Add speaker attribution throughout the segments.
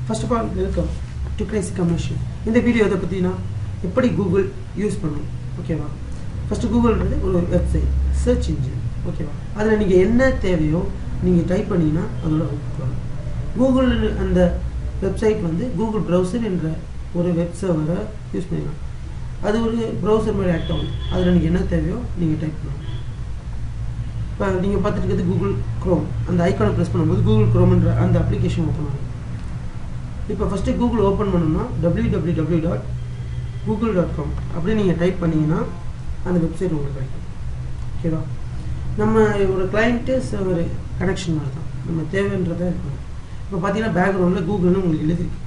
Speaker 1: First of all, welcome to Crazy Commercial. In the video, எப்படி Google use பண்ணணும் ஓகேவா. First கூகுள்ன்றது ஒரு website search engine ஓகேவா. அதில் நீங்கள் என்ன தேவையோ நீங்கள் டைப் பண்ணிங்கன்னா அதோட அவுட்புட் வரும். கூகுள் அந்த வெப்சைட் வந்து கூகுள் ப்ரௌசர் என்ற ஒரு வெப் சர்வரை யூஸ் பண்ணிக்கலாம். அது ஒரு ப்ரௌசர் மாதிரி ஆக்ட் ஆகும். அதில் நீங்கள் என்ன தேவையோ நீங்கள் டைப் பண்ணலாம். இப்போ நீங்கள் பார்த்துட்டு இருக்கிறது கூகுள் க்ரோம். அந்த ஐக்கானை ப்ரெஸ் பண்ணும்போது கூகுள் க்ரோம்ன்ற அந்த அப்ளிகேஷன் ஓப்பன் ஆகும். இப்போ ஃபஸ்ட்டு கூகுள் ஓப்பன் பண்ணோம்னா www.google.com அப்படின்னு நீங்கள் டைப் பண்ணிங்கன்னா அந்த வெப்சைட் உங்களுக்கு கிடைக்கும் ஓகேவா. நம்ம ஒரு கிளைண்ட்டு சர்வர் கனெக்ஷன் மாதிரி தான் நம்ம தேவைன்றதை இருக்கணும். இப்போ பார்த்தீங்கன்னா பேக்ரவுண்டில் கூகுள்னு உங்களுக்கு எழுதிருக்கு.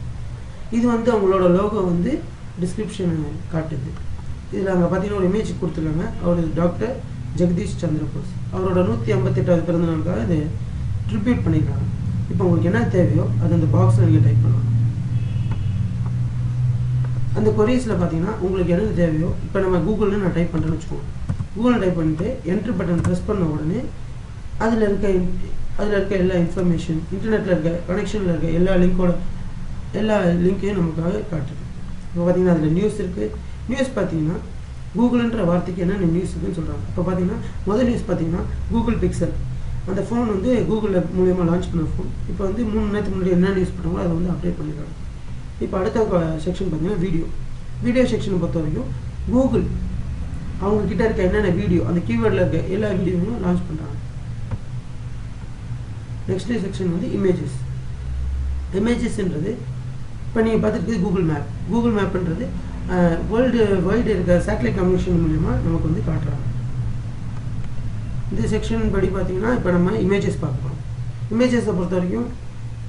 Speaker 1: இது வந்து அவங்களோட லோகோ வந்து டிஸ்கிரிப்ஷனை காட்டுது. இதில் அங்கே பார்த்தீங்கன்னா ஒரு இமேஜ் கொடுத்துருக்காங்க. அவர் டாக்டர் ஜெகதீஷ் சந்திரபோஸ். அவரோட 158வது பிறந்த நாளுக்காக இது ட்ரிபியூட் பண்ணியிருக்காங்க. இப்போ உங்களுக்கு என்ன தேவையோ அது அந்த பாக்ஸில் நீங்கள் டைப் பண்ணலாம். அந்த கொரீஸில் பார்த்தீங்கன்னா உங்களுக்கு என்ன தேவையோ இப்போ நம்ம கூகுள்னு நான் டைப் பண்ணுறேன்னு வச்சுக்கோங்க. கூகுளில் டைப் பண்ணிட்டு என்ட்ரு பட்டன் ப்ரெஸ் பண்ண உடனே அதில் இருக்க எல்லா இன்ஃபர்மேஷன், இன்டர்நெட்டில் இருக்க கனெக்ஷனில் இருக்க எல்லா லிங்க்கையும் நமக்காக காட்டுது. இப்போ பார்த்தீங்கன்னா அதில் நியூஸ் இருக்குது. நியூஸ் பார்த்தீங்கன்னா கூகுள்ன்ற வார்த்தைக்கு என்னென்ன நியூஸ் இருக்குன்னு சொல்கிறாங்க. இப்போ பார்த்தீங்கன்னா முதல் நியூஸ் பார்த்தீங்கன்னா கூகுள் பிக்சல். அந்த ஃபோன் வந்து கூகுளில் மூலியமாக லான்ச் பண்ண ஃபோன். இப்போ வந்து 3 நேரத்துக்கு முன்னாடி என்ன நியூஸ் பண்ணாங்களோ அதை வந்து அப்டேட் பண்ணியிருக்காங்க. இப்போ அடுத்த செக்ஷன் பார்த்தீங்கன்னா வீடியோ செக்ஷனை பொறுத்த வரைக்கும் கூகுள் அவங்கக்கிட்ட இருக்க என்னென்ன வீடியோ அந்த கீவேர்டில் இருக்க எல்லா வீடியோவும் லான்ச் பண்ணுறாங்க. நெக்ஸ்ட் செக்ஷன் வந்து இமேஜஸ்ன்றது இப்போ நீங்கள் பார்த்துருக்கு கூகுள் மேப்ன்றது வேர்ல்டு வைடு இருக்க சேட்டலைட் கம்யூனிகேஷன் மூலிமா நமக்கு வந்து காட்டுறாங்க. இந்த செக்ஷன் படி பார்த்தீங்கன்னா இப்போ நம்ம இமேஜஸ் பார்க்குறோம். இமேஜஸை பொறுத்த வரைக்கும்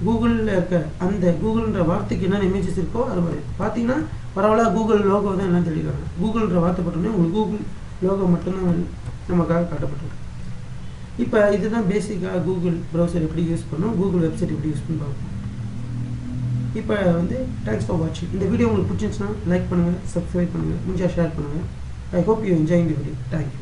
Speaker 1: கூகுளில் இருக்க அந்த கூகுள்ன்ற வார்த்தைக்கு என்னென்ன இமேஜஸ் இருக்கோ அது மாதிரி பார்த்தீங்கன்னா பரவாயில்ல கூகுள் லோகோ தான் எல்லாம் தெரிவிக்கிறாங்க. கூகுள்ன்ற வார்த்தை போட்டோன்னே உங்களுக்கு கூகுள் லோகோ மட்டும்தான் நமக்காக காட்டப்பட்டிருக்கு. இப்போ இதுதான் பேசிக்காக கூகுள் ப்ரௌசர் எப்படி யூஸ் பண்ணணும், கூகுள் வெப்சைட் எப்படி யூஸ் பண்ணி பார்க்கணும். இப்போ வந்து தேங்க்ஸ் ஃபார் வாட்சிங். இந்த வீடியோ உங்களுக்கு பிடிச்சிருந்துச்சுன்னா லைக் பண்ணுங்கள், சப்ஸ்கிரைப் பண்ணுங்கள், முடிஞ்சால் ஷேர் பண்ணுங்கள். I hope you enjoying the video. Thank you.